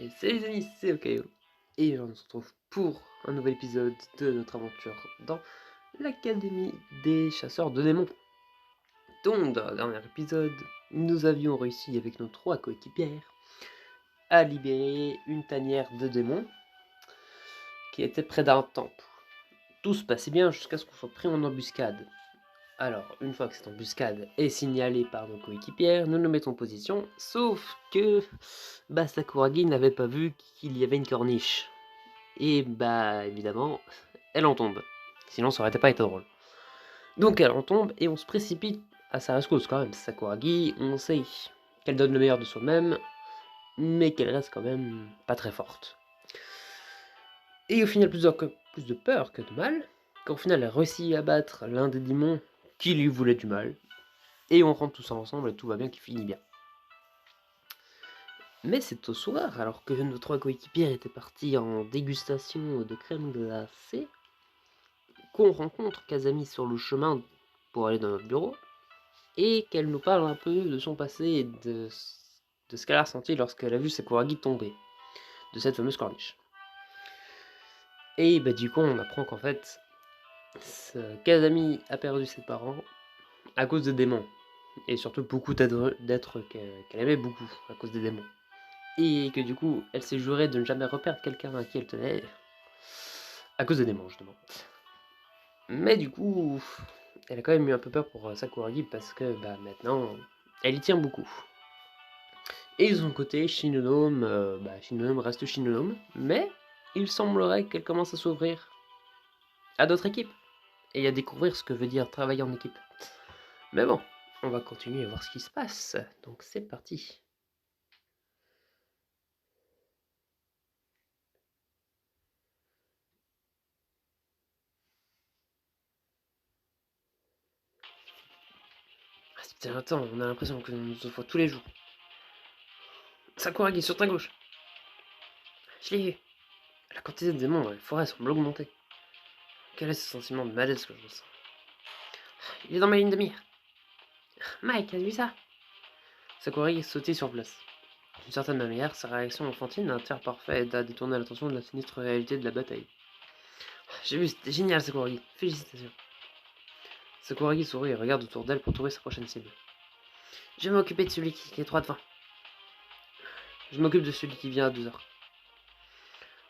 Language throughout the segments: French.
Et salut les amis, c'est Okayo. Et on se retrouve pour un nouvel épisode de notre aventure dans l'Académie des chasseurs de démons. Donc, dans le dernier épisode, nous avions réussi avec nos 3 coéquipières à libérer une tanière de démons qui était près d'un temple. Tout se passait bien jusqu'à ce qu'on soit pris en embuscade. Alors, une fois que cette embuscade est signalée par nos coéquipières, nous nous mettons en position, sauf que Sakuragi n'avait pas vu qu'il y avait une corniche. Et évidemment, elle en tombe. Sinon ça aurait pas été drôle. Donc elle en tombe et on se précipite à sa rescousse quand même. Sakuragi, on sait qu'elle donne le meilleur de soi-même, mais qu'elle reste quand même pas très forte. Et au final, plus de peur que de mal, qu'au final elle réussit à battre l'un des démons qui lui voulait du mal. Et on rentre tous ensemble et tout va bien, qui finit bien. Mais c'est au soir, alors que nos 3 coéquipières étaient partis en dégustation de crème glacée, qu'on rencontre Kazami sur le chemin pour aller dans notre bureau, et qu'elle nous parle un peu de son passé et de ce qu'elle a ressenti lorsqu'elle a vu Sakuragi tomber de cette fameuse corniche. Et du coup, on apprend qu'en fait, Kazami a perdu ses parents à cause des démons, et surtout beaucoup d'êtres qu'elle aimait beaucoup à cause des démons. Et que du coup, elle s'est jurée de ne jamais reperdre quelqu'un à qui elle tenait à cause des démons, justement. Mais du coup, elle a quand même eu un peu peur pour Sakuragi parce que maintenant, elle y tient beaucoup. Et de son côté, Shinonome reste Shinonome, mais il semblerait qu'elle commence à s'ouvrir à d'autres équipes et à découvrir ce que veut dire travailler en équipe. Mais bon, on va continuer à voir ce qui se passe. Donc c'est parti. Putain, attends, on a l'impression que nous se voit tous les jours. Sakuragi, sur ta gauche. Je l'ai vu. La quantité de démons dans les forêts semble augmenter. Quel est ce sentiment de malaise que je ressens? Il est dans ma ligne de mire. Mike, as vu ça? Sakuragi sautait sur place. D'une certaine manière, sa réaction enfantine, un tir parfait, aida à détourner l'attention de la sinistre réalité de la bataille. J'ai vu, c'était génial, Sakuragi. Félicitations. Sakuragi sourit et regarde autour d'elle pour trouver sa prochaine cible. Je vais m'occuper de celui qui est droit devant. Je m'occupe de celui qui vient à 2h.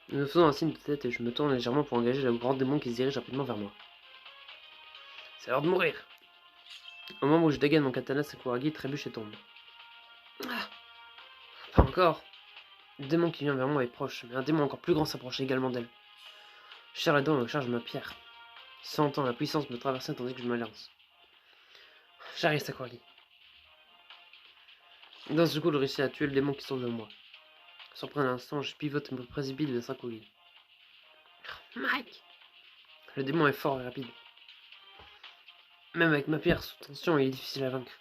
Nous me faisons un signe de tête et je me tourne légèrement pour engager le grand démon qui se dirige rapidement vers moi. C'est l'heure de mourir. Au moment où je dégaine mon katana, Sakuragi trébuche et tombe. Ah, pas encore. Le démon qui vient vers moi est proche, mais un démon encore plus grand s'approche également d'elle. Je serre les dents et charge ma pierre, sentant la puissance me traverser tandis que je me lance. J'arrive, Sakuragi. D'un seul coup, je réussis à tuer le démon qui sort de moi. Surpris un instant, je pivote et me précipite vers Sakuragi. Mike! Le démon est fort et rapide. Même avec ma pierre sous tension, il est difficile à vaincre.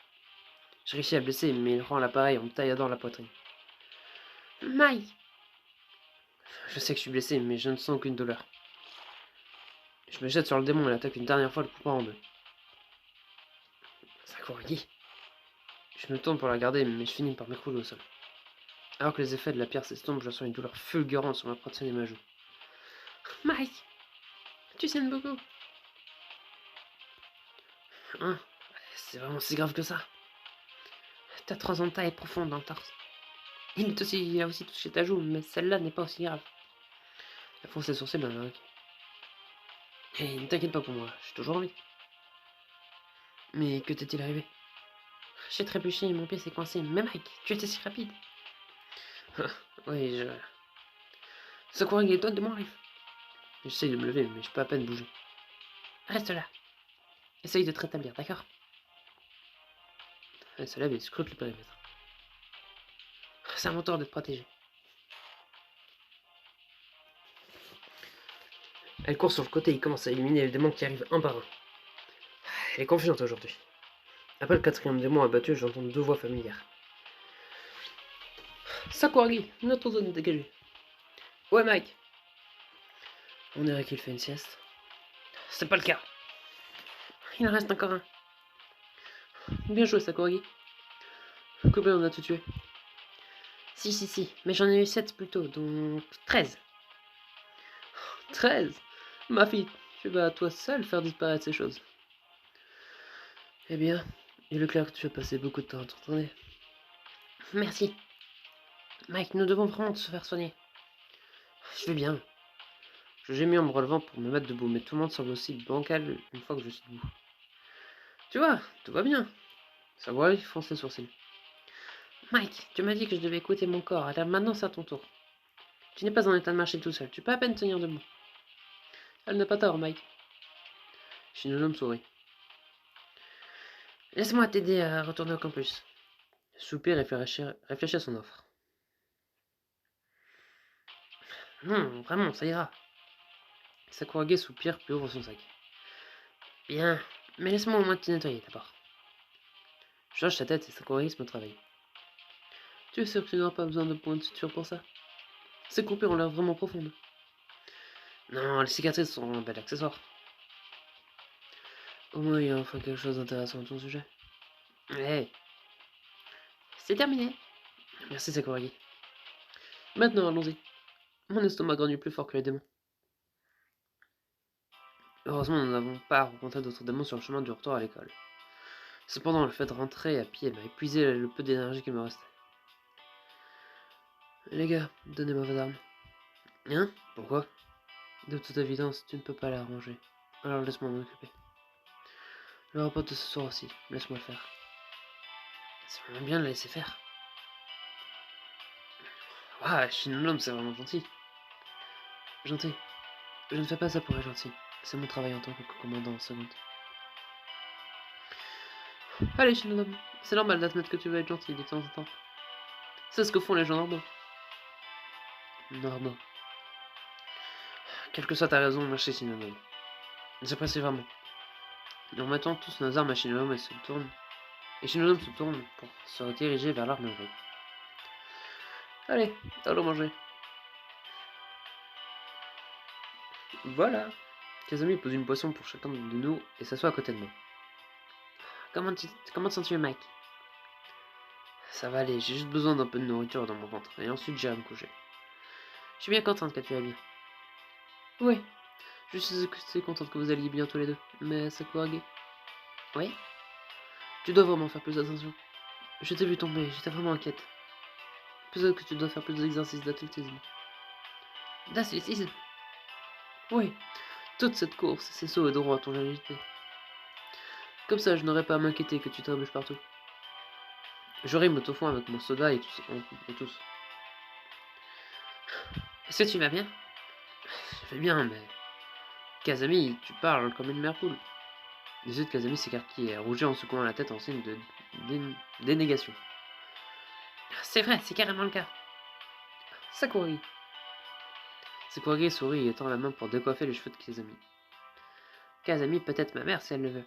Je réussis à le blesser, mais il rend l'appareil en me tailladant la poitrine. Mike! Je sais que je suis blessé, mais je ne sens aucune douleur. Je me jette sur le démon et l'attaque une dernière fois, le coupant en deux. Sakuragi! Je me tourne pour la garder, mais je finis par m'écrouler au sol. Alors que les effets de la pierre s'estompent, je sens une douleur fulgurante sur ma poitrine et ma joue. Mike! Tu saignes beaucoup! Hein? C'est vraiment si grave que ça? T'as 3 ans de taille profonde dans le torse. Il a aussi touché ta joue, mais celle-là n'est pas aussi grave. Elle fronce ses sourcils d'un arc. Et ne t'inquiète pas pour moi, je suis toujours en vie. Mais que t'est-il arrivé? J'ai trébuché et mon pied s'est coincé. Mais Mike, tu étais si rapide. Oui, Sakuragi, toi de mon arrive. J'essaye de me lever, mais je peux à peine bouger. Reste là. Essaye de te rétablir, d'accord? Elle se lève et scrute le périmètre. C'est à mon tour d'être protégé. Elle court sur le côté et commence à éliminer les démons qui arrivent un par un. Elle est confiante aujourd'hui. Après le 4e démon abattu, j'entends 2 voix familières. Sakuragi, notre zone est dégagée. Ouais, Mike. On dirait qu'il fait une sieste. C'est pas le cas. Il en reste encore un. Bien joué, Sakuragi. Combien on a tout tué? Si, mais j'en ai eu 7 plutôt, donc 13. 13. Ma fille, tu vas toi seule faire disparaître ces choses. Eh bien, il est clair que tu as passé beaucoup de temps à t'entraîner. Merci. Mike, nous devons vraiment se faire soigner. Je vais bien. J'ai mis en me relevant pour me mettre debout, mais tout le monde semble aussi bancal une fois que je suis debout. Tu vois, tout va bien. Ça voit, il fronce les sourcils. Mike, tu m'as dit que je devais écouter mon corps, alors maintenant c'est à ton tour. Tu n'es pas en état de marcher tout seul, tu peux à peine tenir debout. Elle n'a pas tort, Mike. Shinonome sourit. Laisse-moi t'aider à retourner au campus. Soupire et réfléchir à son offre. Non, vraiment, ça ira. Sakurage soupire puis ouvre son sac. Bien, mais laisse-moi au moins te nettoyer d'abord. Je hoche sa tête et Sakurage me travaille. Tu es sûr que tu n'auras pas besoin de points de suture pour ça? Ces coupures ont l'air vraiment profondes. Non, les cicatrices sont un bel accessoire. Au moins, il y a enfin quelque chose d'intéressant à ton sujet. Hey, c'est terminé. Merci Sakuragi. Maintenant, allons-y. Mon estomac grogne plus fort que les démons. Heureusement, nous n'avons pas rencontré d'autres démons sur le chemin du retour à l'école. Cependant, le fait de rentrer à pied m'a épuisé le peu d'énergie qui me restait. Les gars, donnez-moi vos armes. Hein? Pourquoi? De toute évidence, tu ne peux pas les arranger. Alors laisse-moi m'en occuper. Le repas de ce soir aussi, laisse-moi le faire. C'est vraiment bien de la laisser faire. Waouh, Shinonome, c'est vraiment gentil. Gentil. Je ne fais pas ça pour être gentil. C'est mon travail en tant que commandant en seconde. Allez, Shinonome, c'est normal d'admettre que tu veux être gentil de temps en temps. C'est ce que font les gens normaux. Normaux. Quelle que soit ta raison, merci Shinonome. J'apprécie vraiment. Nous remettons tous nos armes à Shinonome et Shinonome se tourne pour se diriger vers l'armurerie. Allez, allons manger. Voilà. Kazami pose une boisson pour chacun de nous et s'assoit à côté de moi. Comment te sens-tu, Mike? Ça va aller, j'ai juste besoin d'un peu de nourriture dans mon ventre, et ensuite j'irai me coucher. Je suis bien contente que tu ailles bien. Oui, je suis aussi contente que vous alliez bien tous les deux, mais Sakurage. Oui? Tu dois vraiment faire plus attention. Je t'ai vu tomber, j'étais vraiment inquiète. Peut-être que tu dois faire plus d'exercices d'athlétisme. D'athlétisme? Oui, toute cette course, ces sauts et droits t'ont agité. Comme ça, je n'aurais pas à m'inquiéter que tu trébuches partout. Je rime au fond avec mon soda et tous. Est-ce que tu vas bien? Je vais bien, mais... Kazami, tu parles comme une mère poule. Les yeux de Kazami s'écarquillent et rougit en secouant la tête en signe de dénégation. C'est vrai, c'est carrément le cas. Sakuragi. Sakuragi sourit et tend la main pour décoiffer les cheveux de Kazami. Kazami peut être ma mère si elle le veut.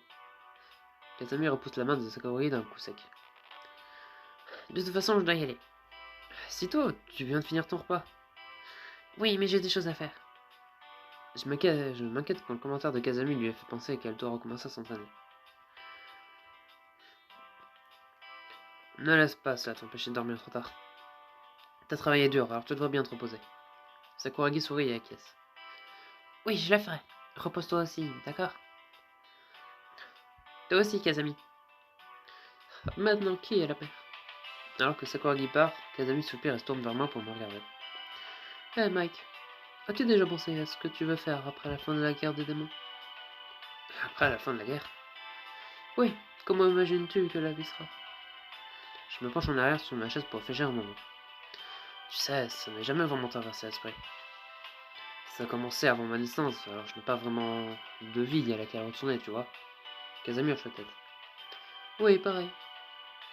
Kazami repousse la main de Sakuragi d'un coup sec. De toute façon, je dois y aller. Sitôt, tu viens de finir ton repas. Oui, mais j'ai des choses à faire. Je m'inquiète quand le commentaire de Kazami lui a fait penser qu'elle doit recommencer à s'entraîner. Ne laisse pas cela t'empêcher de dormir trop tard. T'as travaillé dur, alors tu devrais bien te reposer. Sakuragi sourit et acquiesce. Oui, je le ferai. Repose-toi aussi, d'accord? Toi aussi, Kazami. Maintenant, qui est la paix? Alors que Sakuragi part, Kazami soupire et se tourne vers moi pour me regarder. Hey Mike, as-tu déjà pensé à ce que tu veux faire après la fin de la guerre des démons? Après la fin de la guerre? Oui, comment imagines-tu que la vie sera? Je me penche en arrière sur ma chaise pour réfléchir un moment. Tu sais, ça m'est jamais vraiment traversé l'esprit. Ça a commencé avant ma naissance, alors je n'ai pas vraiment de vie à laquelle retourner, tu vois. Kazami hoche la tête. Oui, pareil.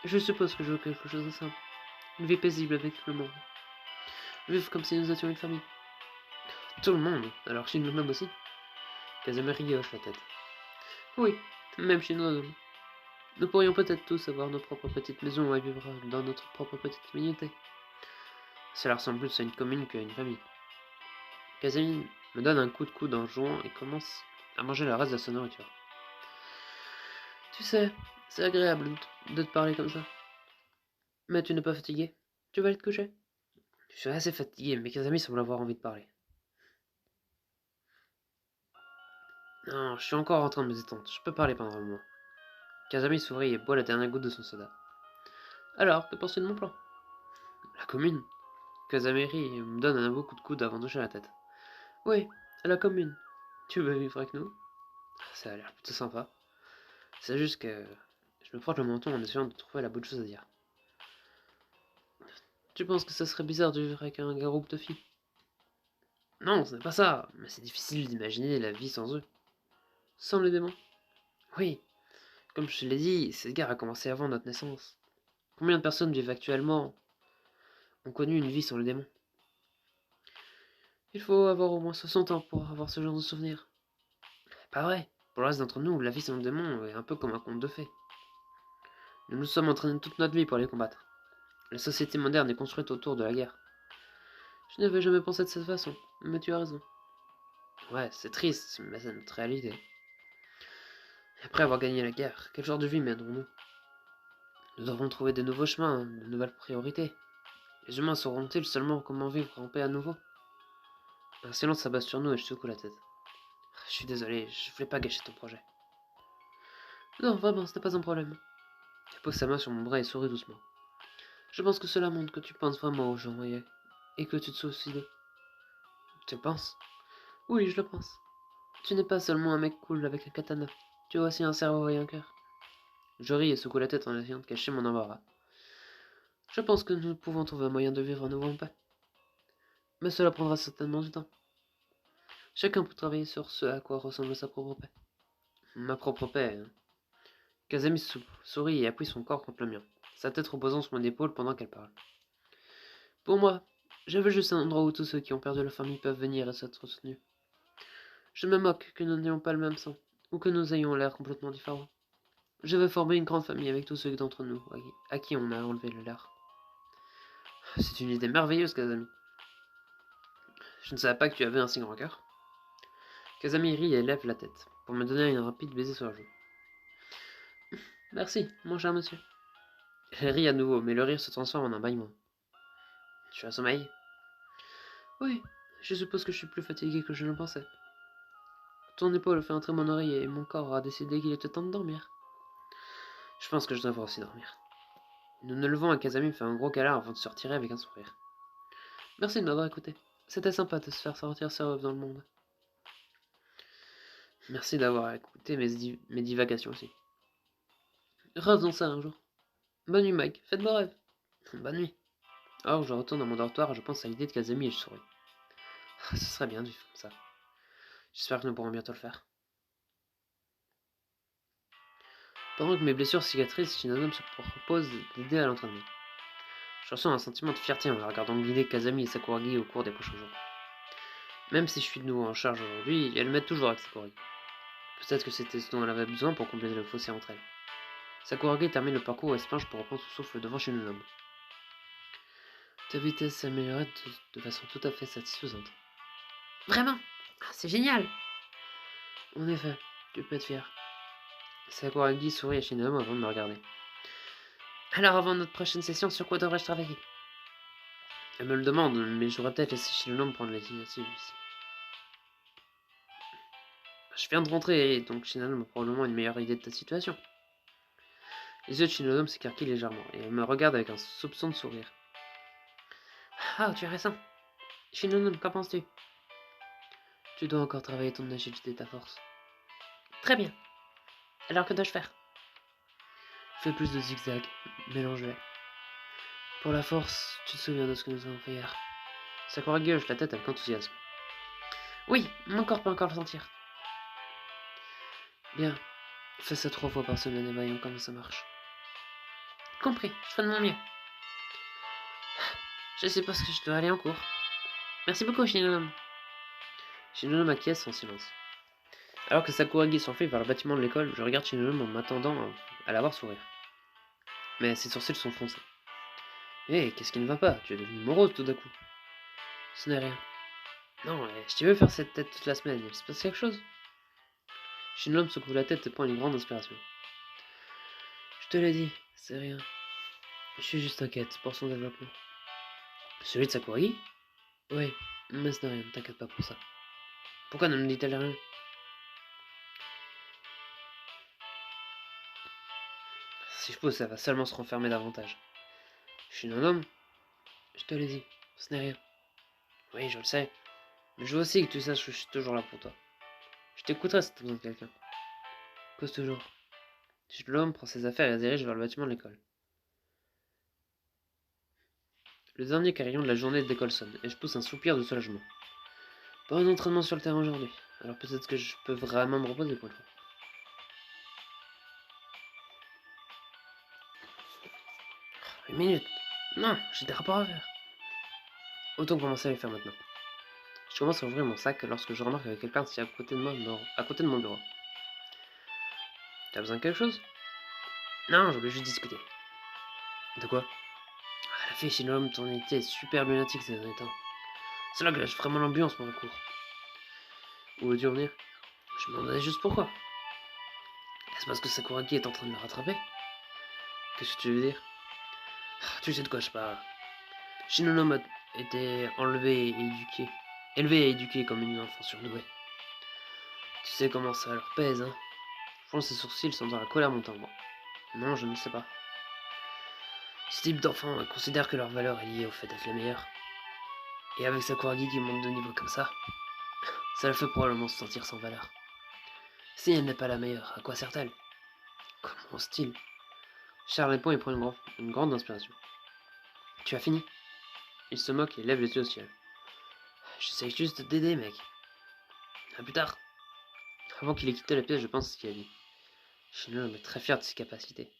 Je suppose que je veux quelque chose de simple. Une vie paisible avec le monde. Vivre comme si nous étions une famille. Tout le monde, alors Shinonome aussi. Kazami hoche la tête. Oui, même Shinonome. Nous pourrions peut-être tous avoir nos propres petites maisons et vivre dans notre propre petite communauté. Cela ressemble plus à une commune qu'à une famille. Kazami me donne un coup de coude en jouant et commence à manger le reste de sa nourriture. Tu sais, c'est agréable de te parler comme ça. Mais tu n'es pas fatigué? Tu vas aller te coucher? Je suis assez fatigué, mais Kazami semble avoir envie de parler. Non, je suis encore en train de me détendre. Je peux parler pendant un moment. Kazami sourit et boit la dernière goutte de son soda. Alors, que penses-tu de mon plan? La commune. Kazami rit et me donne un nouveau coup de coude avant de hocher la tête. Oui, à la commune. Tu veux vivre avec nous? Ça a l'air plutôt sympa. C'est juste que je me frotte le menton en essayant de trouver la bonne chose à dire. Tu penses que ça serait bizarre de vivre avec un groupe de filles? Non, ce n'est pas ça, mais c'est difficile d'imaginer la vie sans eux. Sans les démons? Oui, comme je te l'ai dit, cette guerre a commencé avant notre naissance. Combien de personnes vivent actuellement ont connu une vie sans les démons? Il faut avoir au moins 60 ans pour avoir ce genre de souvenir. Pas vrai. Pour le reste d'entre nous, la vie sans les démons est un peu comme un conte de fées. Nous nous sommes entraînés toute notre vie pour les combattre. La société moderne est construite autour de la guerre. Je n'avais jamais pensé de cette façon, mais tu as raison. Ouais, c'est triste, mais c'est notre réalité. Et après avoir gagné la guerre, quel genre de vie mènerons-nous? Nous devrons trouver de nouveaux chemins, de nouvelles priorités. Les humains sauront-ils seulement comment vivre en paix à nouveau? Un silence s'abat sur nous et je secoue la tête. Je suis désolé, je voulais pas gâcher ton projet. Non, vraiment, ce n'est pas un problème. Elle pose sa main sur mon bras et sourit doucement. Je pense que cela montre que tu penses vraiment aux gens et que tu te soucies d'eux. Tu le penses? Oui, je le pense. Tu n'es pas seulement un mec cool avec un katana. Tu as aussi un cerveau et un cœur. Je ris et secoue la tête en essayant de cacher mon embarras. Je pense que nous pouvons trouver un moyen de vivre à nouveau en paix. Mais cela prendra certainement du temps. Chacun peut travailler sur ce à quoi ressemble sa propre paix. Ma propre paix. Hein. Kazami sourit et appuie son corps contre le mien, sa tête reposant sur mon épaule pendant qu'elle parle. Pour moi, je veux juste un endroit où tous ceux qui ont perdu leur famille peuvent venir et s'être soutenus. Je me moque que nous n'ayons pas le même sang, ou que nous ayons l'air complètement différents. Je veux former une grande famille avec tous ceux d'entre nous à qui on a enlevé le leur. C'est une idée merveilleuse, Kazami. Je ne savais pas que tu avais un si grand cœur. Kazami rit et lève la tête, pour me donner un rapide baiser sur la joue. Merci, mon cher monsieur. Elle rit à nouveau, mais le rire se transforme en un bâillement. Tu as sommeil? Oui, je suppose que je suis plus fatigué que je ne le pensais. Ton épaule fait entrer mon oreille et mon corps a décidé qu'il était temps de dormir. Je pense que je devrais aussi dormir. Nous nous levons et Kazami me fait un gros câlin avant de se retirer avec un sourire. Merci de m'avoir écouté. C'était sympa de se faire sortir ses rêves dans le monde. Merci d'avoir écouté mes divagations aussi. Refaisons ça un jour. Bonne nuit, Mike. Faites vos rêves. Bonne nuit. Alors, je retourne dans mon dortoir et je pense à l'idée de Kazami et je souris. Ce serait bien du comme ça. J'espère que nous pourrons bientôt le faire. Pendant que mes blessures cicatrisent, Shinadome se propose d'aider à l'entraînement. Je ressens un sentiment de fierté en la regardant guider Kazami et Sakuragi au cours des prochains jours. Même si je suis de nouveau en charge aujourd'hui, elle m'aide toujours avec Sakuragi. Peut-être que c'était ce dont elle avait besoin pour compléter le fossé entre elles. Sakuragi termine le parcours et se penche pour reprendre son souffle devant Shinadome. Ta vitesse s'est améliorée de façon tout à fait satisfaisante. Vraiment? C'est génial! En effet, tu peux être fier. Sakuragi sourit à Shinadome avant de me regarder. Alors avant notre prochaine session, sur quoi devrais-je travailler? Elle me le demande, mais j'aurais peut-être laissé Shinadome prendre l'initiative ici. Je viens de rentrer, donc Shinadome a probablement une meilleure idée de ta situation. Les yeux de Shinadome s'écarquillent légèrement, et elle me regarde avec un soupçon de sourire. Ah, tu as raison. Shinadome, qu'en penses-tu? Tu dois encore travailler ton agilité et ta force. Très bien. Alors que dois-je faire? Fais plus de zigzags, mélange-les. Pour la force, tu te souviens de ce que nous avons fait hier. Sakuragi hoche la tête avec enthousiasme. Oui, mon corps peut encore le sentir. Bien, fais ça 3 fois par semaine et voyons comment ça marche. Compris, je fais de mon mieux. Je suppose que je dois aller en cours. Merci beaucoup, Shinonome. Shinonome acquiesce en silence. Alors que Sakuragi s'enfuit vers le bâtiment de l'école, je regarde Shinonome en m'attendant à la voir sourire. Mais ses sourcils sont froncés. Hé, qu'est-ce qui ne va pas? Tu es devenu morose tout d'un coup. Ce n'est rien. Non, je t'ai vu faire cette tête toute la semaine. Il se passe quelque chose? Shinonome secoue la tête et prend une grande inspiration. Je te l'ai dit, c'est rien. Je suis juste inquiète pour son développement. Celui de Sakuragi? Oui, mais ce n'est rien, t'inquiète pas pour ça. Pourquoi ne me dit-elle rien? Si je pousse, ça va seulement se renfermer davantage. Je suis un homme, je te l'ai dit, ce n'est rien. Oui, je le sais, mais je veux aussi que tu saches que je suis toujours là pour toi. Je t'écouterai si t'as besoin de quelqu'un. Cause toujours. L'homme prend ses affaires et se dirige vers le bâtiment de l'école. Le dernier carillon de la journée d'école sonne, et je pousse un soupir de soulagement. Pas un entraînement sur le terrain aujourd'hui, alors peut-être que je peux vraiment me reposer pour une fois. Une minute. Non, j'ai des rapports à faire. Autant commencer à les faire maintenant. Je commence à ouvrir mon sac lorsque je remarque que quelqu'un tient à côté de moi, à côté de mon bureau. T'as besoin de quelque chose? Non, je voulais juste discuter. De quoi? La fille chez l'homme, ton unité est super lunatique ces derniers temps. C'est là que lâche vraiment l'ambiance pour le cours. Où veux-tu en venir? Je me demandais juste pourquoi. Est-ce parce que Sakuragi est en train de le rattraper? Qu'est-ce que tu veux dire? Tu sais de quoi je parle. Shinonome a été enlevé et éduqué. Élevé et éduqué comme une enfant surdouée. Tu sais comment ça leur pèse, hein? Je pense que ses sourcils sont dans la colère montant. Bon. Non, je ne sais pas. Ce type d'enfant considère que leur valeur est liée au fait d'être les meilleurs. Et avec Sakuragi qui monte de niveau comme ça le fait probablement se sentir sans valeur. Si elle n'est pas la meilleure, à quoi sert-elle? Comment ose-t-il? Charles répond et prend une grande inspiration. Tu as fini? Il se moque et lève les yeux au ciel. J'essaye juste d'aider, mec. À plus tard. Avant qu'il ait quitté la pièce, je pense ce qu'il a dit. Shinonome est très fier de ses capacités.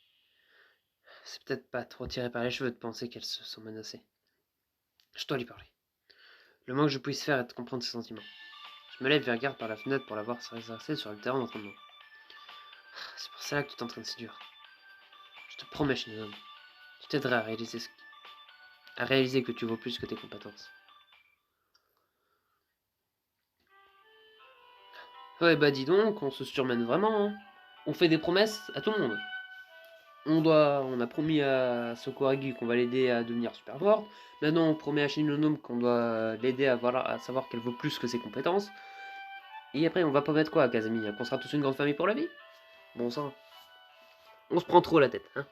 C'est peut-être pas trop tiré par les cheveux de penser qu'elles se sont menacées. Je dois lui parler. Le moins que je puisse faire est de comprendre ses sentiments. Je me lève et regarde par la fenêtre pour la voir s'exercer sur le terrain d'entraînement. C'est pour cela que tu t'entraînes si dur. Je te promets, Shinonome, tu t'aideras à réaliser que tu vaux plus que tes compétences. Ouais, bah dis donc, on se surmène vraiment, hein. On fait des promesses à tout le monde. On a promis à Sakuragi qu'on va l'aider à devenir super fort. Maintenant, on promet à Shinonome qu'on doit l'aider à savoir qu'elle vaut plus que ses compétences. Et après, on va promettre quoi à Kazami? Qu'on sera tous une grande famille pour la vie? Bon sang. On se prend trop la tête, hein.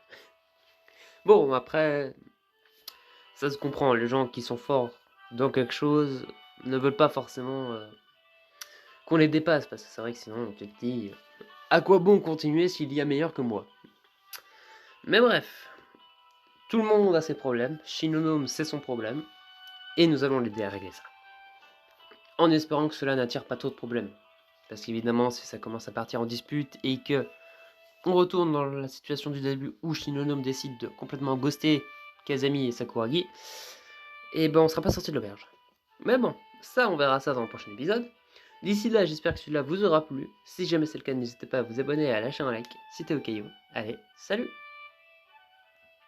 Bon, après, ça se comprend. Les gens qui sont forts dans quelque chose ne veulent pas forcément qu'on les dépasse. Parce que c'est vrai que sinon, tu te dis, à quoi bon continuer s'il y a meilleur que moi? Mais bref, tout le monde a ses problèmes. Shinonome, c'est son problème. Et nous allons l'aider à régler ça. En espérant que cela n'attire pas trop de problèmes. Parce qu'évidemment, si ça commence à partir en dispute et que on retourne dans la situation du début où Shinonome décide de complètement ghoster Kazami et Sakuragi, et ben on sera pas sorti de l'auberge. Mais bon, ça on verra ça dans le prochain épisode. D'ici là, j'espère que celui-là vous aura plu. Si jamais c'est le cas, n'hésitez pas à vous abonner et à lâcher un like si t'es au caillou. Allez, salut!